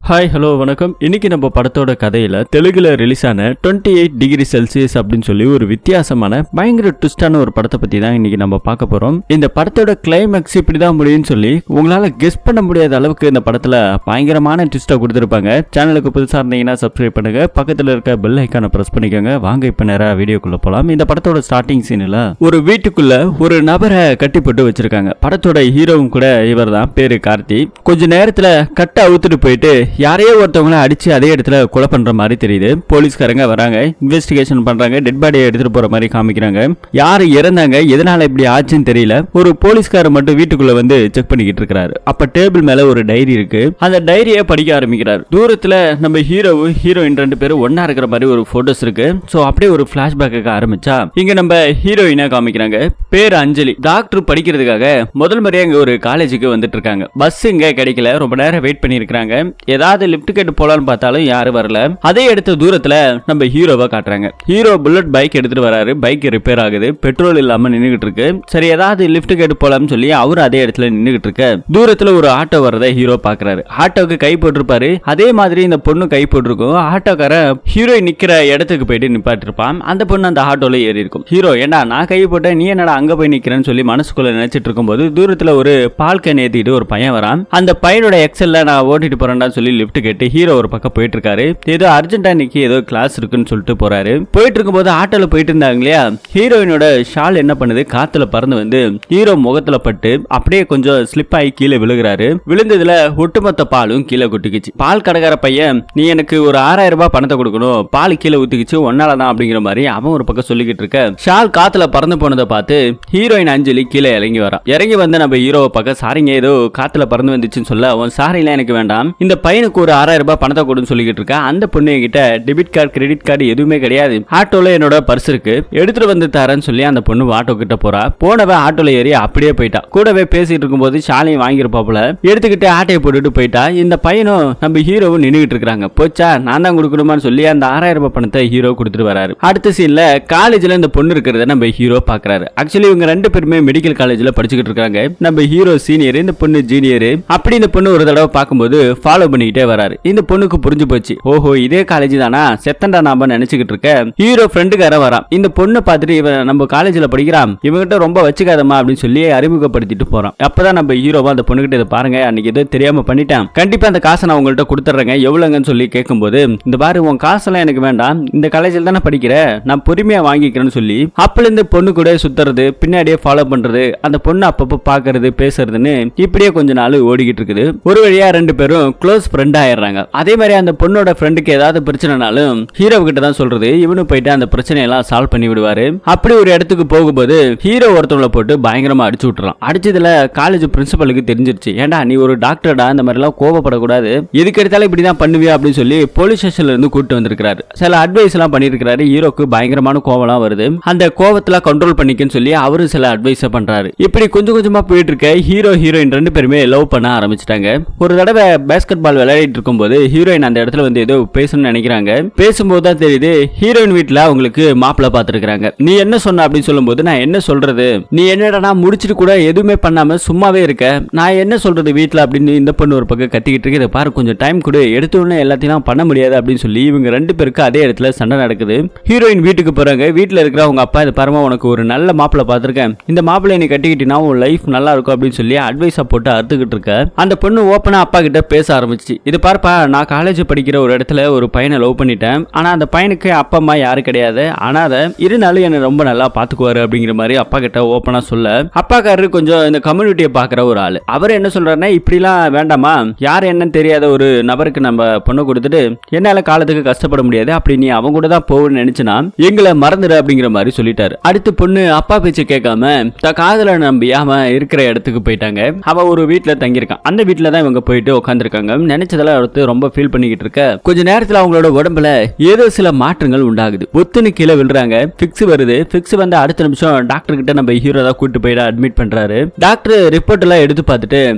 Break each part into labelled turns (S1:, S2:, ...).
S1: Hi hello வணக்கம். இன்னைக்கு நம்ம படத்தோட கதையில தெலுங்குல ரிலீஸ் ஆன 28 டிகிரி செல்சியஸ் அப்படின்னு சொல்லி ஒரு வித்தியாசமான பயங்கர ட்விஸ்டான ஒரு படத்தை பத்தி தான் இன்னைக்கு நம்ம பார்க்க போறோம். இந்த படத்தோட கிளைமேக்ஸ் இப்படிதான் முடியும்னு சொல்லி உங்களால கெஸ் பண்ண முடியாத அளவுக்கு இந்த படத்துல பயங்கரமான ட்விஸ்டா கொடுத்திருப்பாங்க. சேனலுக்கு புதுசா இருந்தீங்கன்னா சப்ஸ்கிரைப் பண்ணுங்க, பக்கத்துல இருக்க பெல் ஐக்கானை பிரஸ் பண்ணிக்கோங்க. வாங்க இப்ப நேரா வீடியோக்குள்ள போலாம். இந்த படத்தோட ஸ்டார்டிங் சீன்ல ஒரு வீட்டுக்குள்ள ஒரு நபரை கட்டி போட்டு வச்சிருக்காங்க. படத்தோட ஹீரோவும் கூட இவர் தான், பேரு கார்த்தி. கொஞ்ச நேரத்துல கட்ட அவுத்துட்டு போயிட்டு யாரையோ ஒருத்தவங்களை அடிச்சு அதே இடத்துல கொலை பண்ற மாதிரி தெரியுது. போலீஸ்காரங்க வராங்க, இன்வெஸ்டிகேஷன் பண்றாங்க, டெட் பாடியை எடுத்துட்டு போற மாதிரி காமிக்கிறாங்க. யாரு இறந்தாங்க, எதனால இப்படி ஆச்சுன்னு தெரியல. ஒரு போலீஸ்காரர் மட்டும் வீட்டுக்குள்ள வந்து செக் பண்ணிக்கிட்டு இருக்காரு. அப்ப டேபிள் மேல ஒரு டைரி இருக்கு. அந்த டைரியை படிக்க ஆரம்பிக்கிறார். தூரத்துல நம்ம ஹீரோவும் ஹீரோயின் ரெண்டு பேரும் ஒன்னா இருக்கிற மாதிரி ஒரு போட்டோஸ் இருக்கு. சோ அப்படியே ஒரு பிளாஷ்பேக்கு ஆரம்பிச்சா இங்க நம்ம ஹீரோயினா காமிக்கிறாங்க. பேர் அஞ்சலி. டாக்டர் படிக்கிறதுக்காக முதல் முறையா இங்க ஒரு காலேஜுக்கு வந்துட்டு இருக்காங்க. பஸ் இங்க கிடைக்கல, ரொம்ப நேரம் வெயிட் பண்ணி இருக்காங்க. ஏதாவது லிப்ட் கேட்டு போலான்னு பார்த்தாலும் யாரும் வரல. அதே எடுத்த தூரத்துல நம்ம ஹீரோவை காட்டுறாங்க. ஹீரோ புல்லட் பைக் எடுத்துட்டு வராரு. பைக் ரிப்பேர் ஆகுது, பெட்ரோல் இல்லாம நின்னுகிட்டு இருக்கு. சரி ஏதாவது லிப்ட் கேட்டு போலாம்னு சொல்லி அவரு அதே இடத்துல நின்னுகிட்டு இருக்க தூரத்துல ஒரு ஆட்டோ வரத ஹீரோ பாக்குறாரு. ஆட்டோக்கு கை போட்டிருப்பாரு. அதே மாதிரி இந்த பொண்ணு கை போட்டிருக்கும். ஆட்டோக்காரன் ஹீரோயின் நிக்கிற இடத்துக்கு போயிட்டு நிப்பாட்டிருப்பான். அந்த பொண்ணு அந்த ஆட்டோல ஏறி இருக்கும். ஹீரோ ஏண்டா நான் கை போட்டேன், நீ என்னடா அங்க போய் நிக்கிறேன்னு சொல்லி மனசுக்குள்ள நினைச்சிட்டு இருக்கும்போது தூரத்துல ஒரு பால் கேன் ஏத்திட்டு ஒரு பையன் வரான். அந்த பையனோட எக்ஸல்ல நான் ஓட்டிட்டு போறேன்டா சொல்லி லிப்ட் கேட்டு ஹீரோ ஒரு பக்கம் போயிட்டு இருக்காரு. ஏதோ அர்ஜென்டா இன்னைக்கு ஏதோ கிளாஸ் இருக்குன்னு சொல்லிட்டு போறாரு. போயிட்டு இருக்கும்போது ஆட்டோல போயிட்டு இருந்தாங்க இல்லையா, ஹீரோயினோட ஷால் என்ன பண்ணுது, காத்துல பறந்து வந்து ஹீரோ முகத்துல பட்டு அப்படியே கொஞ்சம் ஸ்லிப் ஆகி கீழே விழுகிறாரு. விழுந்ததுல ஒட்டுமொத்த பாலும் கீழே கொட்டிக்கிச்சு. பால் கடைக்கார பையன் நீ எனக்கு ஒரு 6000 ரூபாய் பணத்தை கொடுக்கணும், பால் கீழே ஊத்திக்கிச்சு ஒன்னாலதான் அப்படிங்கிற மாதிரி அவன் ஒரு பக்கம் சொல்லிக்கிட்டு இருக்க ஷால் காத்துல பறந்து போனதை பார்த்து ஹீரோயின் அஞ்சலி கீழே இறங்கி வரா. இறங்கி வந்து நம்ம ஹீரோவை பக்கம் சாரிங்க ஏதோ காத்துல பறந்து வந்துச்சுன்னு சொல்ல அவன் சாரிலாம் எனக்கு வேண்டாம், இந்த பையனுக்கு ஒரு 6000 ரூபாய் பணத்தை கொடுன்னு சொல்லிக்கிட்டு இருக்கா. அந்த பொண்ணு கிட்ட டெபிட் கார்டு கிரெடிட் கார்டு எதுவுமே கிடையாது. ஆட்டோல என்னோட பர்ஸ் இருக்கு, எடுத்துட்டு வந்து தரேன்னு சொல்லி அந்த பொண்ணு ஆட்டோ கிட்ட போறா. போனவ ஆட்டோல ஏறி அப்படியே போயிட்டா. கூடவே பேசிட்டு இருக்கும்போது ஷாலையும் வாங்கிருப்பாப்புல எடுத்துக்கிட்டு ஆட்டையை போட்டுட்டு போயிட்டா. இந்த பையனும் நம்ம ஹீரோவும் நின்னுகிட்டு இருக்காங்க. போச்சா நான் தான் கொடுக்கணுமான்னு சொல்லி அந்த 6000 ரூபாய் பணத்தை ஹீரோ கொடுத்துட்டு வராரு. அடுத்த சீன்ல காலேஜ்ல இந்த பொண்ணு இருக்கிறத நம்ம ஹீரோ பாக்குறாரு. ஆக்சுவலி இவங்க ரெண்டு பேருமே மெடிக்கல் காலேஜ்ல படிச்சுக்கிட்டு இருக்காங்க. நம்ம ஹீரோ சீனியர், இந்த பொண்ணு ஜூனியர். அப்படி இந்த பொண்ணு ஒரு தடவை பார்க்கும்போது ஃபாலோ பண்ணிக்கிட்டே வராரு. இந்த பொண்ணுக்கு புரிஞ்சு போச்சு, ஓஹோ இதே காலேஜ் தானா, செத்தண்டா நாம நினைச்சுக்கிட்டு இருக்க. ஹீரோ ஃப்ரெண்டுக்கார வரான். இந்த பொண்ணு பார்த்துட்டு இவன் நம்ம காலேஜ்ல படிக்கிறான், இவங்கிட்ட ரொம்ப வச்சுக்காதமா அப்படின்னு சொல்லி அறிமுகப்படுத்திட்டு போறான். அப்பதான் நம்ம ஹீரோவா அந்த பொண்ணுகிட்ட இதை பாருங்க, அன்னைக்கு ஏதோ தெரியாம பண்ணிட்டேன், கண்டிப்பா அந்த காசை நான் உங்கள்கிட்ட கொடுத்துட்றேங்க, எவ்வளவுங்கன்னு சொல்லி கேட்கும்போது இந்த பாரு உன் காசெல்லாம் எனக்கு வேண்டாம், இந்த காலேஜில் தானே படிக்கிற, நான் பொறுமையா வாங்கிக்கிறேன்னு சொல்லி அப்பல இந்த பொண்ணு கூட சுத்துறது, பின்னாடியே ஃபாலோ பண்றது, அந்த பொண்ணு அப்பப்போ பாக்குறது பேசுறதுன்னு இப்படியே கொஞ்ச நாள் ஓடிக்கிட்டு இருக்குது. ஒரு வழியா ரெண்டு பேரும் க்ளோஸ் ஃப்ரெண்ட் ஆயிடுறாங்க. அதே மாதிரி அந்த பொண்ணோட ஃப்ரெண்டுக்கு ஏதாவது பிரச்சனைனாலும் ஹீரோ கிட்ட தான் சொல்றது. இவனு போயிட்டு அந்த பிரச்சனையெல்லாம் சால்வ் பண்ணி விடுவாரு. அப்படி ஒரு இடத்துக்கு போகும்போது ஹீரோ ஒருத்தவங்களை போட்டு பயங்கரமா அடிச்சு விட்டுறான். அடிச்சதுல காலேஜ் பிரின்சிபலுக்கு தெரிஞ்சிருச்சு. ஏண்டா நீ ஒரு டாக்டர்டா, இந்த மாதிரி எல்லாம் கோவப்படக்கூடாது, எதுக்கு எடுத்தாலும் இப்படிதான் பண்ணுவியா அப்படின்னு சொல்லி போலீஸ் ஸ்டேஷன்ல இருந்து கூட்டு வந்திருக்காரு. சில அட்வைஸ் எல்லாம் பண்ணிருக்காரு. ஹீரோக்கு பயங்கரமான கோவம்லாம் வருது. அந்த கோவத்துல கண்ட்ரோல் பண்ணிக்கன்னு சொல்லி அவரு சில அட்வைஸ் பண்றாரு. இப்படி கொஞ்சம் கொஞ்சமா போயிட்டு இருக்க ஹீரோ ஹீரோயின் ரெண்டு பேருமே லவ் பண்ண ஆரம்பிச்சிட்டாங்க. ஒரு தடவை பேஸ்கெட் பால் விளையாடிட்டு இருக்கும்போது ஹீரோயின் அந்த இடத்துல வந்து ஏதோ பேசணும்னு நினைக்கிறாங்க. பேசும்போது தான் தெரியுது ஹீரோயின் வீட்டுல அவங்களுக்கு மாப்பிள்ள பாத்துருக்காங்க. நீ என்ன சொன்ன அப்படின்னு சொல்லும்போது நான் என்ன சொல்றது, நீ என்னடா முடிச்சிட்டு கூட எதுவுமே பண்ணாம சும்மாவே இருக்க, நான் என்ன சொல்றது வீட்டுல அப்படின்னு இந்த பொண்ணு ஒரு பக்கம் கத்திக்கிட்டு இருக்கு. இதை பாரு கொஞ்சம் டைம் கொடு, எடுத்தோடனே எல்லாத்தையும் பண்ண முடியாது அப்படின்னு சொல்லி இவங்க ரெண்டு பேருக்கு அதே இடத்துல சண்டை நடக்குது. ஹீரோயின் வீட்டுக்கு போறாங்க. வீட்டுல இருக்கிற அவங்க அப்பா இதை பாருமா உனக்கு ஒரு நல்ல மாப்பிள்ள பாத்துருக்கேன், இந்த மாப்பிள்ளை நீ கட்டிக்கிட்டீங்கன்னா உன் லைஃப் நல்லா இருக்கும் அப்படின்னு சொல்லி அட்வைஸா போட்டு அறுத்துக்கிட்டு இருக்க. அந்த பொண்ணு ஓப்பனா அப்பா கிட்ட பேச ஆரம்பிச்சு. இது பார்ப்பா நான் காலேஜ் படிக்கிற ஒரு இடத்துல ஒரு பையனை லவ் பண்ணிட்டேன், ஆனா அந்த பையனுக்கு அப்பா அம்மா யாரு கிடையாது, ஆனாத இருந்தாலும் என்ன ரொம்ப நல்லா பாத்துக்குவாரு அப்படிங்கிற மாதிரி அப்பா கிட்ட ஓப்பனா சொல்ல, அப்பாக்காரரு கொஞ்சம் இந்த கம்யூனிட்டியை பாக்குற ஒரு ஆளு. அவர் என்ன சொல்றாருன்னா இப்படிலாம் வேண்டாமா, யார் என்னன்னு தெரியாத ஒரு நபருக்கு நம்ம பொண்ணு கொடுத்துட்டு என்னால காலத்துக்கு கஷ்டப்பட முடியாது, அப்படி நீ அவங்க கூட தான் போகணும்னு நினைச்சுனா எங்களை மறந்துடு அப்படிங்கிற மாதிரி சொல்லிட்டாரு. அடுத்து பொண்ணு அப்பா பேச்சு கேட்காம காதல நம்பியாம இருக்கிற இடத்துக்கு போயிட்டாங்க. அவ ஒரு வீட்டுல தங்கியிருக்கான். அந்த வீட்டுல தான் இவங்க போயிட்டு உட்காந்துருக்காங்க. நினைச்சதெல்லாம் அடுத்து ரொம்ப ஃபீல் பண்ணிக்கிட்டு இருக்க கொஞ்ச நேரத்துல அவங்களோட உடம்புல ஏதோ சில மாற்றங்கள் உண்டாகுது. ஒத்துன்னு கீழே விழுறாங்க. பிக்ஸ் வருது. பிக்ஸ் வந்து அடுத்த நிமிஷம் டாக்டர் கிட்ட நம்ம ஹீரோ தான் கூட்டு போயிட அட்மிட் பண்றாரு. டாக்டர் ரிப்போர்ட் எல்லாம் எடுத்து பார்த்துட்டு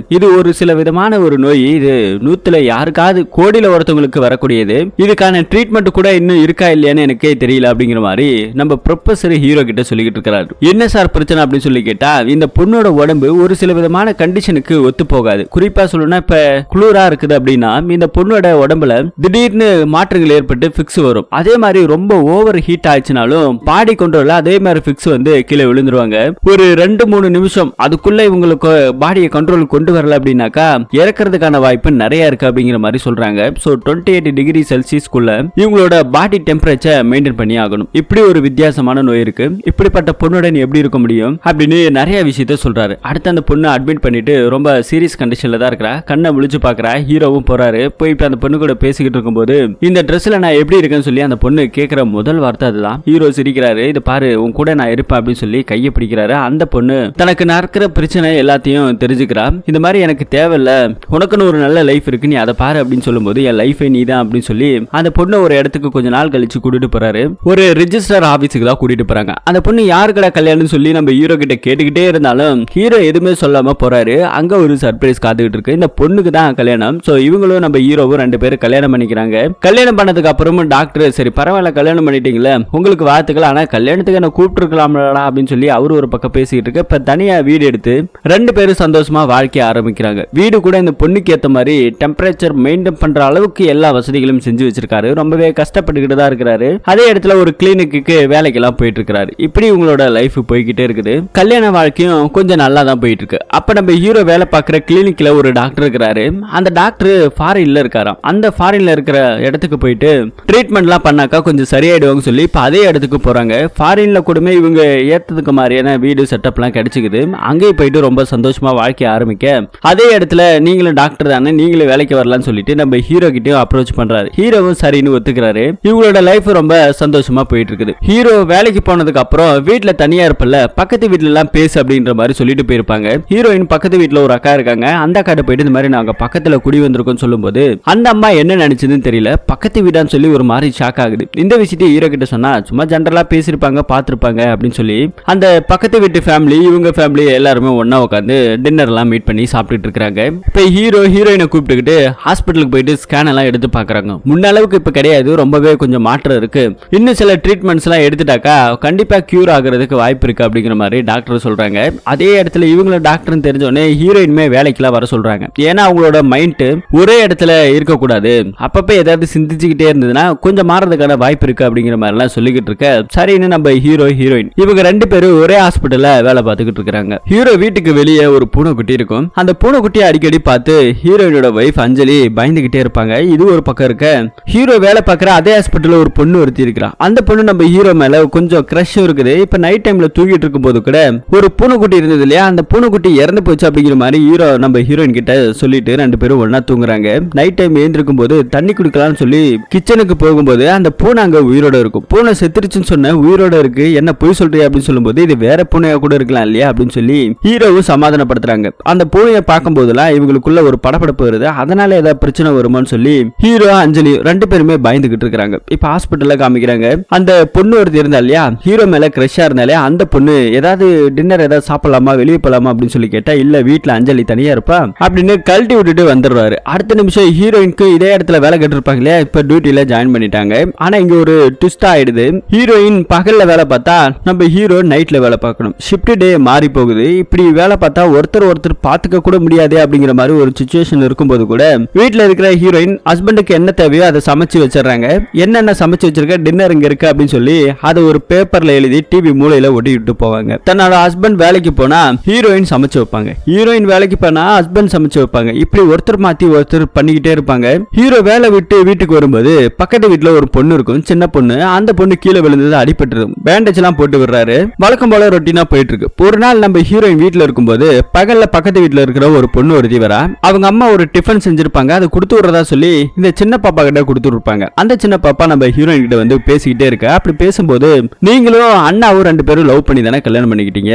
S1: இது ஒரு சில விதமான ஒரு நோய், இது 100ல யாருக்காவது கோடியில ஒருத்தவங்களுக்கு வரக்கூடியது, இதுக்கான ட்ரீட்மெண்ட் கூட இன்னும் இருக்கா இல்லையான்னு எனக்கே தெரியல அப்படிங்கிற மாதிரி நம்ம ப்ரொஃபசர் ஹீரோ கிட்ட சொல்லிக்கிட்டு இருக்கிறாரு. என்ன சார் பிரச்சனை அப்படின்னு சொல்லி கேட்டா இந்த பொண்ணோட உடம்பு ஒரு சில விதமான கண்டிஷனுக்கு ஒத்து போகாது. குறிப்பா சொல்லணும்னா இப்ப குளிரா இருக்குது அப்படின்னா பாத்தீங்கன்னா இந்த பொண்ணோட உடம்புல திடீர்னு மாற்றங்கள் ஏற்பட்டு பிக்ஸ் வரும். அதே மாதிரி ரொம்ப ஓவர் ஹீட் ஆயிடுச்சுனாலும் பாடி கண்ட்ரோல்ல அதே மாதிரி பிக்ஸ் வந்து கீழே விழுந்துருவாங்க. ஒரு 2-3 நிமிஷம் அதுக்குள்ள இவங்களுக்கு பாடியை கண்ட்ரோல் கொண்டு வரல அப்படின்னாக்கா இறக்கிறதுக்கான வாய்ப்பு நிறைய இருக்கு அப்படிங்கிற மாதிரி சொல்றாங்க. சோ 28 டிகிரி செல்சியஸ்க்குள்ள இவங்களோட பாடி டெம்பரேச்சர் மெயின்டைன் பண்ணி ஆகணும். இப்படி ஒரு வித்தியாசமான நோய் இருக்கு. இப்படிப்பட்ட பொண்ணுடன் எப்படி இருக்க முடியும் அப்படின்னு நிறைய விஷயத்த சொல்றாரு. அடுத்து அந்த பொண்ணு அட்மிட் பண்ணிட்டு ரொம்ப சீரியஸ் கண்டிஷன்ல தான் இருக்கிறா. கண்ணை முழிச்சு பாக்குறா. ஹீரோவும் போறாரு. போய் இப்ப அந்த பொண்ணு கூட பேசிக்கிட்டு இருக்கும்போது இந்த ட்ரெஸ்ல நான் எப்படி இருக்கேன்னு சொல்லி அந்த பொண்ணு கேட்கிற முதல் வார்த்தை அதுதான். ஹீரோ சிரிக்கிறாரு. இது பாரு உன் கூட நான் இருப்பேன் அப்படின்னு சொல்லி கையை பிடிக்கிறாரு. அந்த பொண்ணு தனக்கு நடக்கிற பிரச்சனை எல்லாத்தையும் தெரிஞ்சுக்கிறா. இந்த மாதிரி எனக்கு தேவையில்ல, உனக்குன்னு ஒரு நல்ல லைஃப் இருக்கு, நீ அதை பாரு அப்படின்னு சொல்லும்போது என் லைஃபை நீ தான் அப்படின்னு சொல்லி அந்த பொண்ணு ஒரு இடத்துக்கு கொஞ்ச நாள் கழிச்சு கூட்டிட்டு போறாரு. ஒரு ரெஜிஸ்டர் ஆபீஸுக்கு தான் கூட்டிட்டு போறாங்க. அந்த பொண்ணு யாருக்கட கல்யாணம் சொல்லி நம்ம ஹீரோ கிட்ட கேட்டுக்கிட்டே இருந்தாலும் ஹீரோ எதுவுமே சொல்லாம போறாரு. அங்க ஒரு சர்ப்ரைஸ் காத்துக்கிட்டு இருக்கு. இந்த பொண்ணுக்கு தான் கல்யாணம். சோ இவங்களும் நம்ம ஹீரோவும் 2 பேரும் கல்யாணம் பண்ணிக்கிறாங்க. கல்யாணம் பண்ணதுக்கு அப்புறமும் டாக்டர் சரி பரவாயில்ல கல்யாணம் பண்ணிட்டீங்களே உங்களுக்கு வாழ்த்துக்கள், ஆனா கல்யாணத்துக்கு என்ன கூப்பிட்டு இருக்கலாம்டா அப்படின்னு சொல்லி அவரு ஒரு பக்கம் பேசிக்கிட்டு இருக்கு. இப்ப தனியா வீடு எடுத்து 2 பேரும் சந்தோஷமா வாழ்க்கைய ஆரம்பிக்கிறாங்க. வீடு கூட இந்த பொண்ணுக்கு ஏத்த மாதிரி டெம்பரேச்சர் மெயின்டைன் பண்ற அளவுக்கு எல்லா வசதிகளும் செஞ்சு வச்சிருக்காரு. ரொம்பவே கஷ்டப்பட்டுக்கிட்டு தான் இருக்கிறாரு. அதே இடத்துல ஒரு கிளினிக்கு வேலைக்கெல்லாம் போயிட்டு இருக்காரு. இப்படி உங்களோட லைஃப் போய்கிட்டே இருக்குது. கல்யாண வாழ்க்கையும் கொஞ்சம் நல்லா தான் போயிட்டு இருக்கு. அப்ப நம்ம ஹீரோ வேலை பார்க்குற கிளினிக்ல ஒரு டாக்டர் இருக்கிறாரு. அந்த டாக்டர் ஃபாரின்ல இருக்காராம். அந்த ஃபாரின்ல இருக்கிற இடத்துக்கு போயிட்டு ட்ரீட்மெண்ட்லாம் பண்ணாக்கா கொஞ்சம் சரியாயிடுவாங்க சொல்லி இப்ப அதே இடத்துக்கு போறாங்க. ஃபாரின்ல கூடமே இவங்க ஏத்ததுக்கு மாதிரியான வீடு செட்டப்லாம் கிடைச்சிக்குது. அங்கேயும் போயிட்டு ரொம்ப சந்தோஷமா வாழ்க்கைய ஆரம்பிக்க அதே இடத்துல நீங்களும் டாக்டர் தானே நீங்களும் வேலைக்கு வரலாம்னு சொல்லிட்டு நம்ம ஹீரோ கிட்டயும் அப்ரோச் பண்றாரு. ஹீரோவும் சரின்னு ஒத்துக்கிறாரு. இவங்களோட லைஃப் ரொம்ப சந்தோஷமா போயிட்டு இருக்குது. ஹீரோ வேலைக்கு போனதுக்கு அப்புறம் வீட்டுல தனியா இருப்பல பக்கத்து வீட்டுல எல்லாம் பேசு அப்படின்ற மாதிரி சொல்லிட்டு போயிருப்பாங்க. ஹீரோயின் பக்கத்து வீட்டுல ஒரு அக்கா இருக்காங்க. அந்த அக்காட்ட போயிட்டு இந்த மாதிரி நாங்க பக்கத்துல குடி வந்திருக்கோம் சொல்லும்போது அந்த அம்மா என்ன நினைச்சதுன்னு தெரியல. பக்கத்து வீடான்னு சொல்லி ஒரு மாதிரி ஷாக் ஆகுது. இந்த விஷயத்தை ஹீரோ கிட்ட சொன்னா சும்மா ஜெனரலா பேசிருப்பாங்க பாத்துருப்பாங்க அப்படின்னு சொல்லி அந்த பக்கத்து வீட்டு ஃபேமிலி இவங்க ஃபேமிலி எல்லாருமே ஒன்னா உட்காந்து டின்னர் எல்லாம் மீட் பண்ணி சாப்பிட்டுட்டு இருக்காங்க. இப்ப ஹீரோ ஹீரோயினை கூப்பிட்டுக்கிட்டு ஹாஸ்பிட்டலுக்கு போயிட்டு ஸ்கேன் எல்லாம் எடுத்து பாக்குறாங்க. முன்ன அளவுக்கு இப்ப கிடையாது, ரொம்பவே கொஞ்சம் மாற்றம் இருக்கு. இன்னும் சில ட்ரீட்மெண்ட்ஸ் எல்லாம் எடுத்துட்டாக்கா கண்டிப்பா கியூர் ஆகுறதுக்கு வாய்ப்பு இருக்கு அப்படிங்கிற மாதிரி டாக்டர் சொல்றாங்க. அதே இடத்துல இவங்கள டாக்டர் தெரிஞ்சோடனே ஹீரோயின்மே வேலைக்கெல்லாம் வர சொல்றாங்க. ஏன்னா அவங்களோட மைண்ட் ஒரே இடத்துல இருக்கக்கூடாது, அப்பப்ப ஏதாவது சிந்திச்சுக்கிட்டே இருந்ததுன்னா கொஞ்சம் மாறதுக்கான வாய்ப்பு இருக்கு அப்படிங்கிற மாதிரி எல்லாம் சொல்லிக்கிட்டு இருக்க சரின்னு நம்ம ஹீரோ ஹீரோயின் இவங்க 2 பேரும் ஒரே ஹாஸ்பிட்டல்ல வேலை பார்த்துக்கிட்டு இருக்காங்க. ஹீரோ வீட்டுக்கு வெளியே ஒரு பூனைக்குட்டி இருக்கும். அந்த பூனைக்குட்டியை அடிக்கடி பார்த்து ஹீரோயினோட வைஃப் அஞ்சலி பயந்துகிட்டே இருப்பாங்க. இது ஒரு பக்கம் இருக்க ஹீரோ வேலை பார்க்குற அதே ஹாஸ்பிட்டல்ல ஒரு பொண்ணு ஒருத்தி இருக்கிறான். அந்த பொண்ணு நம்ம ஹீரோ மேல கொஞ்சம் கிரஷ் இருக்குது. இப்ப நைட் டைம்ல தூங்கிட்டு இருக்கும் போது கூட ஒரு பூனைக்குட்டி இருந்தது இல்லையா, அந்த பூனைக்குட்டி இறந்து போச்சு அப்படிங்கிற மாதிரி ஹீரோ நம்ம ஹீரோயின் கிட்ட சொல்லிட்டு 2 பேரும் ஒன்னா தூங்குறாங்க. நைட் டைம் எழுந்திருக்கும் போது தண்ணி குடிக்கலாம்னு சொல்லி கிச்சனுக்கு போகும்போது அந்த பூனை அங்க உயிரோட இருக்கும். பூனை செத்துருச்சுன்னு சொன்ன உயிரோட இருக்கு, என்ன பொய் சொல்றியா அப்படின்னு சொல்லும்போது இது வேற பூனையா கூட இருக்கலாம் இல்லையா அப்படின்னு சொல்லி ஹீரோவும் சமாதானப்படுத்துறாங்க. அந்த பூனையை பார்க்கும் போதெல்லாம் இவங்களுக்குள்ள ஒரு படபடப்பு வருது. அதனால ஏதாவது பிரச்சனை வருமான்னு சொல்லி ஹீரோ அஞ்சலி 2 பேருமே பயந்துகிட்டு இருக்காங்க. இப்ப ஹாஸ்பிட்டல்ல காமிக்கிறாங்க. அந்த பொண்ணு ஒருத்தி இருந்தா இல்லையா ஹீரோ மேல கிரஷா இருந்தாலே அந்த பொண்ணு ஏதாவது டின்னர் ஏதாவது சாப்பிடலாமா வெளியே போலாமா அப்படின்னு சொல்லி கேட்டா இல்ல வீட்டுல அஞ்சலி தனியா இருப்பா அப்படின்னு கழட்டி விட்டுட்டு வந்துடுறாரு. அடுத்த நிமிஷம் ஹீரோயினுக்கு இதே இடத்துல வேலை கட்டிருப்பாங்க இல்லையா, இப்ப டியூட்டில ஜாயின் பண்ணிட்டாங்க. ஆனா இங்க ஒரு ட்விஸ்ட் ஆயிடுது. ஹீரோயின் பகல்ல வேலை பார்த்தா நம்ம ஹீரோ நைட்ல வேலை பார்க்கணும். ஷிஃப்ட் டே மாறி போகுது. இப்படி வேலை பார்த்தா ஒருத்தர் பாத்துக்க கூட முடியாது அப்படிங்கிற மாதிரி ஒரு சிச்சுவேஷன் இருக்கும்போது கூட வீட்டுல இருக்கிற ஹீரோயின் ஹஸ்பண்டுக்கு என்ன தேவையோ அதை சமைச்சு வச்சிடறாங்க. என்னென்ன சமைச்சு வச்சிருக்க டின்னர் இங்க இருக்கு அப்படின்னு சொல்லி அதை ஒரு பேப்பர்ல எழுதி டிவி மூலையில ஒட்டி விட்டு போவாங்க. தன்னோட ஹஸ்பண்ட் வேலைக்கு போனா ஹீரோயின் சமைச்சு வைப்பாங்க. ஹீரோயின் வேலைக்கு போனா ஹஸ்பண்ட் சமைச்சு வைப்பாங்க. இப்படி ஒருத்தர் மாத்தி ஒருத்தர் பண்ணிக்கிட்டே இருப்பாங்க. ஹீரோ வேலை விட்டு வீட்டுக்கு வரும்போது பக்கத்து வீட்டுல ஒரு பொண்ணு இருக்கும், சின்ன பொண்ணு. அந்த பொண்ணு கீழே விழுந்தது அடிபட்டு பேண்டேஜ் எல்லாம் போட்டு விடுறாரு. வழக்கம் போல ரொட்டீனா போயிட்டு இருக்கு. ஒரு நாள் நம்ம ஹீரோயின் வீட்டுல இருக்கும்போது பகல்ல பக்கத்து வீட்டுல இருக்கிற ஒரு பொண்ணு ஒருத்தி வரா. அவங்க அம்மா ஒரு டிஃபன் செஞ்சிருப்பாங்க, அதை கொடுத்து விடுறதா சொல்லி இந்த சின்ன பாப்பா கிட்ட கொடுத்து இருப்பாங்க. அந்த சின்ன பாப்பா நம்ம ஹீரோயின் கிட்ட வந்து பேசிக்கிட்டே இருக்க. அப்படி பேசும்போது நீங்களும் அண்ணாவும் 2 பேரும் லவ் பண்ணி தானே கல்யாணம் பண்ணிக்கிட்டீங்க,